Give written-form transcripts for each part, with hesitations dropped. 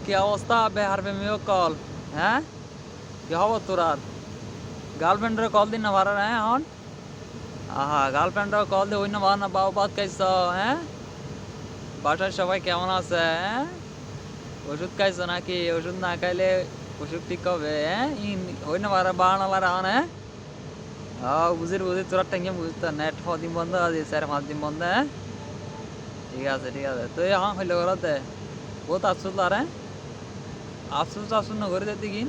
কি অবস্থা বেহার প্রেমীয় কল হ্যাঁ কি হব তোর আর গার্লফ্রেন্ডের কল দিন না ভাড়া হ্যাঁ এখন আহা গার্লফ্রেন্ডের কল দিয়ে ওই না ভাড়া না বাউ বাদ খাইছ হ্যাঁ বাসার সবাই কেমন আছে হ্যাঁ ওষুধ খাইছো নাকি ওষুধ না খাইলে ওষুধ ঠিক হবে হ্যাঁ ওই না ভাড়া বাড়ানো ভাড়া এখন হ্যাঁ বুঝির বুঝি তোরা টেঙ্গে বুঝতে নেট দিন বন্ধ আছে 4-5 দিন বন্ধ হ্যাঁ ঠিক আছে তুই এখন হইলে ঘরতে বহুত আফসোস আর হ্যাঁ আফসোস না করে যেতে কিন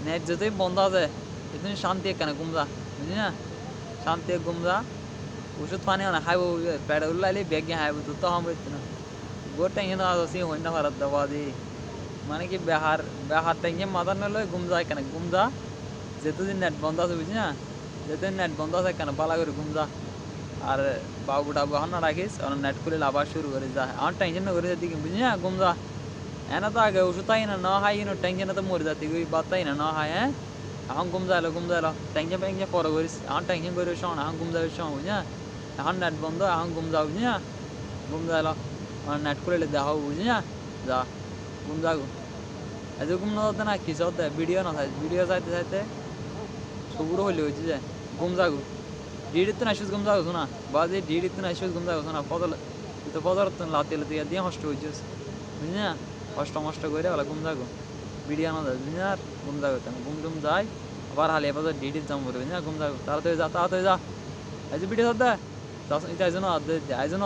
নেট যেতেই বন্ধ আছে এদিন শান্তি এখানে ঘুমজা বুঝলি না শান্তি ঘুমজা ওষুধ পানি না খাইব পেট উল্লাইলে ব্যাগ গিয়ে খাইব তো হম হইতো না গোর টেঙ্গে না আসি হই না ভারত দেওয়া দি মানে কি বেহার টেঙ্গে মাথার নলে ঘুমজা এখানে ঘুমজা যেতেদিন নেট বন্ধ আছে বুঝলি না যেতেদিন নেট বন্ধ আছে এখানে পালা করে ঘুমজা আর বাবু টাবু এখন না রাখিস নেট খুলে আবার শুরু করে যা আমার টেনশন না করে যেতে বুঝলি না ঘুমজা এনা তো আগে ওষুধ তাই না হাই টেনশনে তো মরে যাতি ওই বাদ তাই না হাই হ্যাঁ এখন ঘুম যাইলো টেনশন ফেনশন পরে করিস এখন টেনশন করে শোন এখন ঘুম যাবে শোন বুঝলি না এখন নেট বন্ধ এখন ঘুম যাও বুঝলি না ঘুম যাইলো নেট খুলে দেখা বুঝলি না যা ঘুম যাগো এত ঘুম না যাতে না কিছু হতে ভিডিও না চাই ভিডিও চাইতে চাইতে সবুরও হইলে হয়েছে যে ঘুম যাগো ডিডিতে না শুধু ঘুম যাগো শোনা বাজে ডিডিতে না শুধু ঘুম যাগো শোনা পদর তো লাতে লাতে দিয়ে নষ্ট হয়েছিস বুঝলি না কষ্ট করে ওলা ঘুম যাগো ভিডিও না যায় বুঝলি আর ঘুম যাগো কেন ঘুম টুম যাই আবার হালিয়ে পাশে ডিডির জাম করবে না ঘুম যাগো তাড়াতাড়ি যা এই যে ভিডিও দে আইজন্য